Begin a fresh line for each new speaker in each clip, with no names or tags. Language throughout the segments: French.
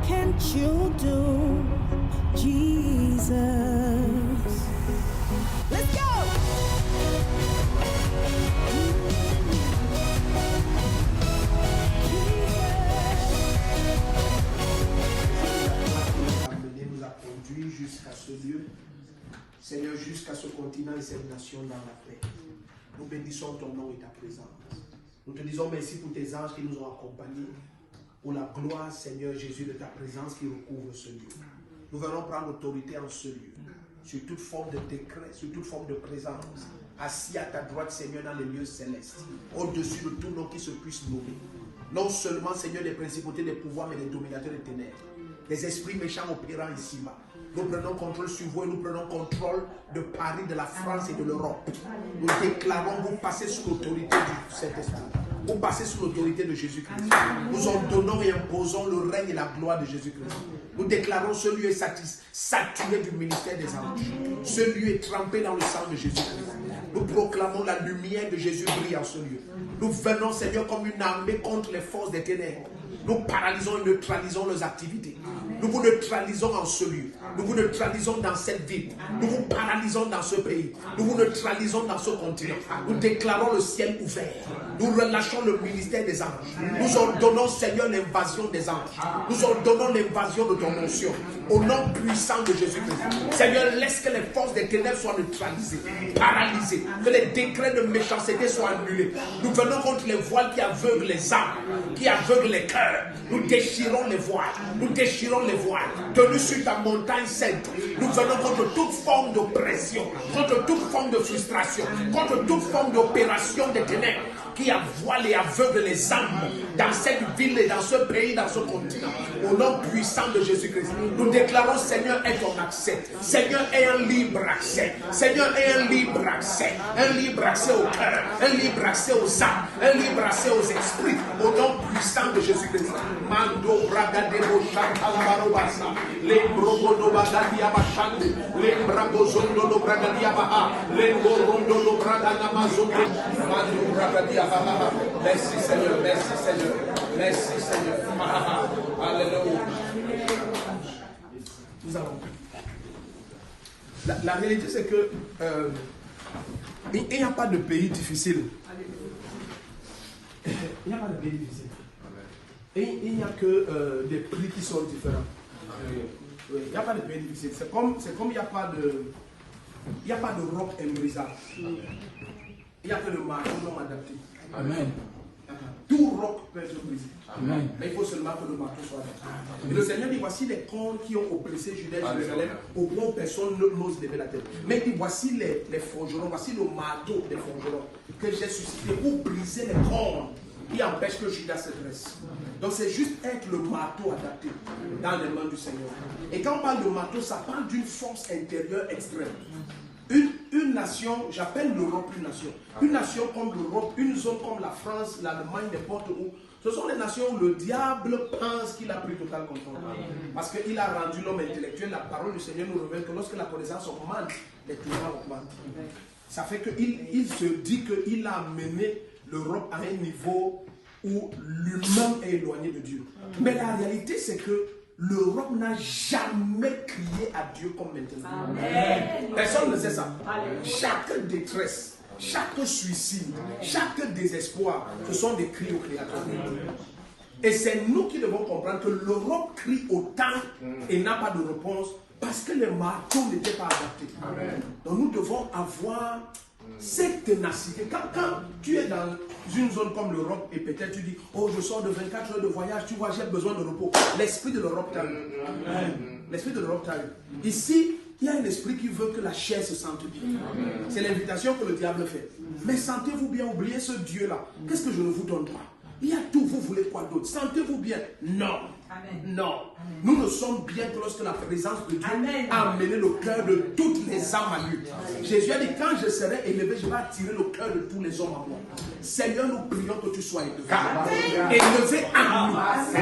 can't you do, Jesus? Let's go!
Nous a conduit jusqu'à ce lieu, Seigneur, jusqu'à ce continent et cette nation dans la paix. Nous bénissons ton nom et ta présence. Nous te disons merci pour tes anges qui nous ont accompagnés, pour la gloire, Seigneur Jésus, de ta présence qui recouvre ce lieu. Nous venons prendre autorité en ce lieu, sur toute forme de décret, sur toute forme de présence, assis à ta droite, Seigneur, dans les lieux célestes, au-dessus de tout nom qui se puisse nommer. Non seulement, Seigneur, des principautés, des pouvoirs, mais des dominateurs des ténèbres, des esprits méchants opérant ici-bas. Nous prenons contrôle sur vous et nous prenons contrôle de Paris, de la France et de l'Europe. Nous déclarons, vous passez sous l'autorité du Saint-Esprit. Vous passez sous l'autorité de Jésus-Christ. Nous ordonnons et imposons le règne et la gloire de Jésus-Christ. Nous déclarons ce lieu est saturé du ministère des anges. Ce lieu est trempé dans le sang de Jésus-Christ. Nous proclamons la lumière de Jésus brille en ce lieu. Nous venons, Seigneur, comme une armée contre les forces des ténèbres. Nous paralysons et neutralisons leurs activités. Nous vous neutralisons en ce lieu. Nous vous neutralisons dans cette ville. Nous vous paralysons dans ce pays. Nous vous neutralisons dans ce continent. Nous déclarons le ciel ouvert. Nous relâchons le ministère des anges. Nous ordonnons, Seigneur, l'invasion des anges. Nous ordonnons l'invasion de ton onction. Au nom puissant de Jésus-Christ. Seigneur, laisse que les forces des ténèbres soient neutralisées, paralysées. Que les décrets de méchanceté soient annulés. Nous venons contre les voiles qui aveuglent les âmes, qui aveuglent les cœurs. Nous déchirons les voiles. Nous déchirons les voiles. Tenus sur ta montagne sainte. Nous venons contre toute forme d'oppression, contre toute forme de frustration, contre toute forme d'opération des ténèbres qui avoile et aveugle les âmes dans cette ville et dans ce pays, dans ce continent. Au nom puissant de Jésus-Christ, nous déclarons, Seigneur, aie ton accès. Seigneur, aie un libre accès. Seigneur, aie un libre accès. Un libre accès au cœur, un libre accès aux âmes, un libre accès aux esprits. Au nom puissant de Jésus-Christ. Mando bragadebo chantalbarobasa. Les brogodo bagadia bachande. Les bragozondo no bragadia baha. Les borondo no braganamazondo. Mando bragadia. Merci Seigneur, merci Seigneur, merci Seigneur. Alléluia. Nous allons. La réalité c'est que il n'y a pas de pays difficile. Il n'y a pas de pays difficile. Et il n'y a que des prix qui sont différents. Il n'y a pas de pays difficile. C'est comme il n'y a pas de roc imbrisable. Il n'y a que le marteau non adapté. Amen. Tout roc peut être brisé. Amen. Mais il faut seulement que le marteau soit adapté. Et le Seigneur dit, voici les cornes qui ont oppressé Juda et Jérusalem, au point où personne n'ose lever la tête. Mais il dit, voici les forgerons, voici le marteau des forgerons que j'ai suscité pour briser les cornes qui empêchent que Juda se dresse. Donc c'est juste être le marteau adapté dans les mains du Seigneur. Et quand on parle de marteau, ça parle d'une force intérieure extrême. Une nation, j'appelle l'Europe une nation. Une nation comme l'Europe, une zone comme la France, l'Allemagne, n'importe où. Ce sont les nations où le diable pense qu'il a pris total contrôle. Parce qu'il a rendu l'homme intellectuel. La parole du Seigneur nous révèle que lorsque la connaissance augmente, les tourments augmentent. Ça fait qu'il se dit qu'il a amené l'Europe à un niveau où l'humain est éloigné de Dieu. Mais la réalité, c'est que l'Europe n'a jamais crié à Dieu comme maintenant. Amen. Personne ne sait ça. Chaque détresse, chaque suicide, chaque désespoir, ce sont des cris au Créateur. Et c'est nous qui devons comprendre que l'Europe crie autant et n'a pas de réponse parce que les marteaux n'étaient pas adaptés. Amen. Donc nous devons avoir cette ténacité. Quand tu es dans une zone comme l'Europe et peut-être tu dis, oh je sors de 24 heures de voyage, tu vois j'ai besoin de repos. L'esprit de l'Europe t'arrive. L'esprit de l'Europe t'arrive. Ici, il y a un esprit qui veut que la chair se sente bien. C'est l'invitation que le diable fait. Mais sentez-vous bien, oubliez ce Dieu-là. Qu'est-ce que je ne vous donne pas? Il y a tout, vous voulez quoi d'autre? Sentez-vous bien? Non. Amen. Non. Amen. Nous ne sommes bien que lorsque la présence de Dieu a amené le cœur de toutes les âmes à lui. Jésus a dit, quand je serai élevé, je vais attirer le cœur de tous les hommes à moi. Seigneur, nous prions que tu sois élevé. Élevé à nous.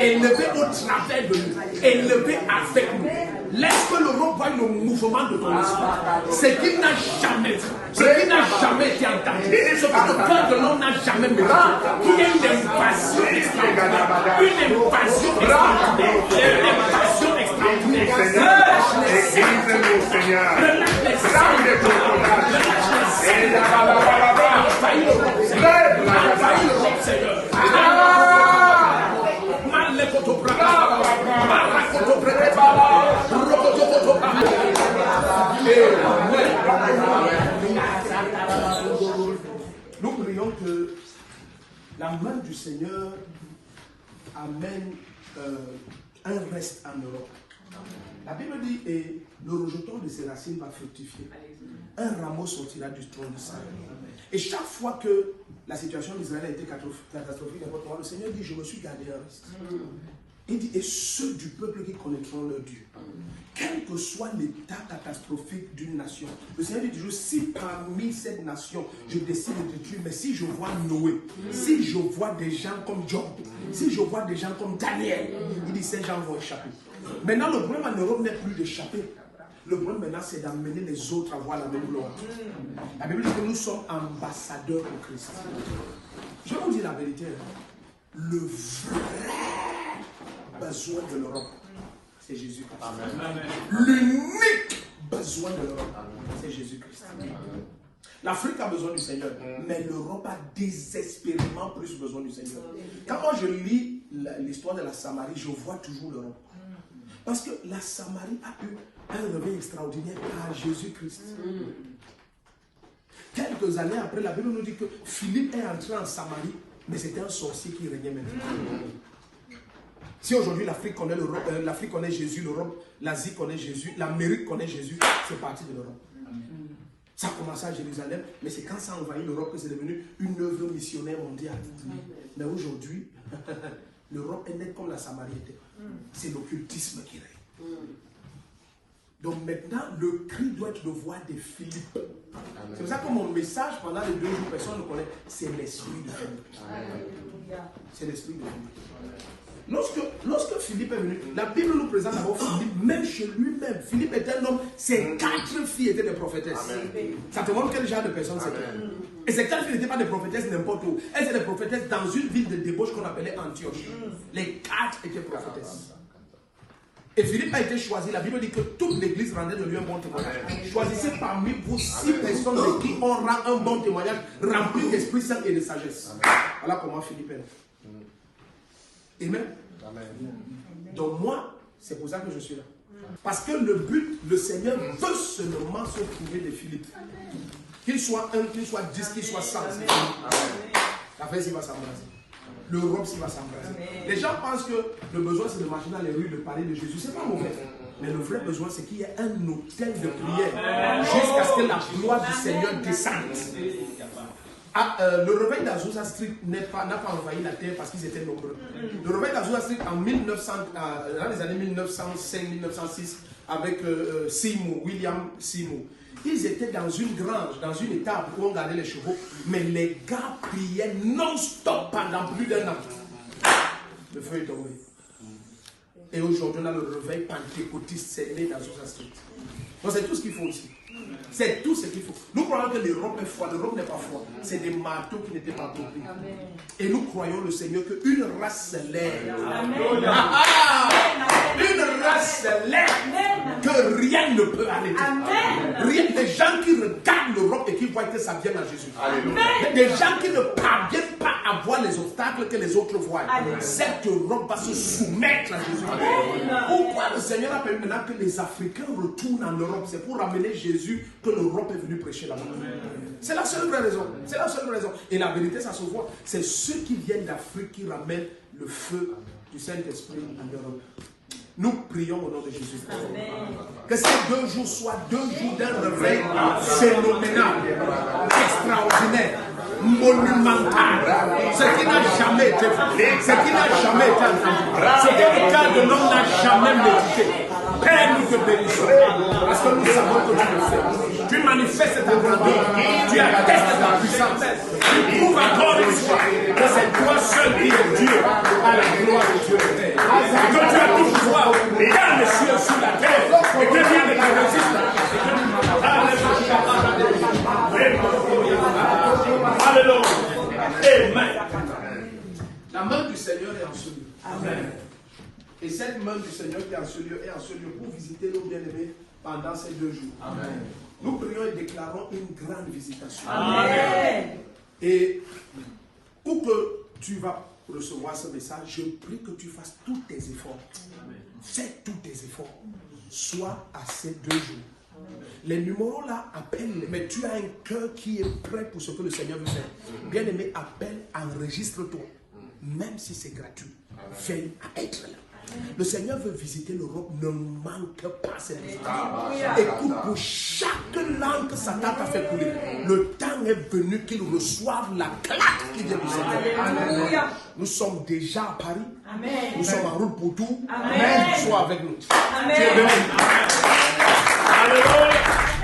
Élevé au travers de nous. Élevé avec nous. Laisse que l'Europe voie le mouvement de ton esprit. Ce qui n'a jamais vu. Ce qui n'a jamais été entendu. Ce que le cœur de l'homme n'a jamais mérité. Il y a une invasion extraordinaire. Une invasion extraordinaire. Nous prions que la main du Seigneur amène un reste en Europe. La Bible dit, et le rejeton de ses racines va fructifier. Un rameau sortira du trône de Saül. Et chaque fois que la situation d'Israël a été catastrophique, le Seigneur dit, je me suis gardé un reste. Il dit, et ceux du peuple qui connaîtront leur Dieu. Quel que soit l'état catastrophique d'une nation, le Seigneur dit toujours, si parmi cette nation, je décide de détruire, mais si je vois Noé, si je vois des gens comme Job, si je vois des gens comme Daniel, il dit, ces gens vont échapper. Maintenant, le problème en Europe n'est plus d'échapper. Le problème maintenant, c'est d'amener les autres à voir la même gloire. La Bible dit que nous sommes ambassadeurs de Christ. Je vais vous dire la vérité. Le vrai besoin de l'Europe, c'est Jésus-Christ. L'unique besoin de l'Europe, c'est Jésus-Christ. L'Afrique a besoin du Seigneur, mais l'Europe a désespérément plus besoin du Seigneur. Quand moi je lis l'histoire de la Samarie, je vois toujours l'Europe. Parce que la Samarie a eu un réveil extraordinaire par Jésus-Christ. Quelques années après, la Bible nous dit que Philippe est entré en Samarie, mais c'était un sorcier qui régnait maintenant. Si aujourd'hui l'Afrique connaît l'Europe, l'Afrique connaît Jésus, l'Europe, l'Asie connaît Jésus, l'Amérique connaît Jésus, c'est parti de l'Europe. Ça a commencé à Jérusalem, mais c'est quand ça a envahi l'Europe que c'est devenu une œuvre missionnaire mondiale. Mais aujourd'hui, l'Europe est nette comme la Samarie était. C'est l'occultisme qui règne. Donc maintenant, le cri doit être de voix des Philippe. C'est pour ça que mon message pendant les 2 jours, personne ne connaît, c'est l'esprit de Philippe. C'est l'esprit de Philippe. Lorsque Philippe est venu, la Bible nous présente d'abord Philippe, même chez lui-même. Philippe était un homme, ses 4 filles étaient des prophétesses. Ça te montre quel genre de personne c'était. Et ces 4 filles n'étaient pas des prophétesses n'importe où. Elles étaient des prophétesses dans une ville de débauche qu'on appelait Antioche. Les 4 étaient prophétesses. Et Philippe a été choisi. La Bible dit que toute l'église rendait de lui un bon témoignage. Choisissez parmi vous 6 personnes de qui on rend un bon témoignage, rempli d'Esprit Saint et de sagesse. Voilà comment Philippe est là. Amen. Donc moi, c'est pour ça que je suis là. Parce que le but, le Seigneur veut seulement se trouver des Philippe. Qu'il soit 1, qu'il soit 10, qu'il soit 100. La fête, il va s'embrasser. L'Europe, s'il va s'embrasser. Les gens pensent que le besoin, c'est de marcher dans les rues, de parler de Jésus. C'est pas mauvais. Mais le vrai besoin, c'est qu'il y ait un hôtel de prière jusqu'à ce que la gloire du Seigneur descende. Le réveil d'Azusa Street n'a pas envahi la terre parce qu'ils étaient nombreux. Le réveil d'Azusa Street en 1900, dans les années 1905-1906 avec William Seymour. Ils étaient dans une grange, dans une étable où on gardait les chevaux, mais les gars priaient non-stop pendant plus d'1 an. Le feu est tombé. Et aujourd'hui, on a le réveil pentecôtiste, c'est né dans Azusa Street. Donc c'est tout ce qu'il faut ici. C'est tout ce qu'il faut. Nous croyons que l'Europe est froide. L'Europe n'est pas froide. C'est des marteaux qui n'étaient pas compris. Et nous croyons le Seigneur qu'une race se lève. Une race se lève. Que rien ne peut arrêter. Rien. Des gens qui regardent l'Europe et qui voient que ça vient à Jésus. Des gens qui ne parviennent pas à voir les obstacles que les autres voient. Cette Europe va se soumettre à Jésus. Pourquoi le Seigneur a permis maintenant que les Africains retournent en Europe? C'est pour ramener Jésus que l'Europe est venue prêcher là-bas. C'est la seule vraie raison. C'est la seule raison. Et la vérité, ça se voit. C'est ceux qui viennent d'Afrique qui ramènent le feu du Saint-Esprit en Europe. Nous prions au nom de Jésus. Que ces 2 jours soient 2 jours d'un réveil phénoménal, extraordinaire, monumental. Ce qui n'a jamais été fait, ce qui n'a jamais été entendu, ce que le cœur de l'homme n'a jamais médité. Père, nous te bénissons, parce que nous savons que tu le fais. Tu manifestes ta grandeur, tu attestes ta puissance, tu prouves encore une fois que c'est toi seul qui es Dieu, à la gloire de Dieu. Et que tu as tout pouvoir dans les cieux sur la terre, et que rien ne te résiste. Alléluia. Amen. La main du Seigneur est en ce lieu. Amen. Et cette main du Seigneur qui est en ce lieu pour visiter nos bien-aimés pendant ces 2 jours. Amen. Nous prions et déclarons une grande visitation. Amen. Et où que tu vas recevoir ce message, je prie que tu fasses tous tes efforts. Fais tous tes efforts. Sois à ces 2 jours. Les numéros là, appelle, mais tu as un cœur qui est prêt pour ce que le Seigneur veut faire. Bien aimé, appelle, enregistre-toi. Même si c'est gratuit, veille à être là. Le Seigneur veut visiter l'Europe, ne manque pas cette visitation. Écoute, pour chaque langue que Satan t'a fait couler, le temps est venu qu'il reçoive la claque qui vient du Seigneur. Nous sommes déjà à Paris. Amen. Nous sommes en route pour tout. Amen. Sois avec nous. Amen. Alléluia.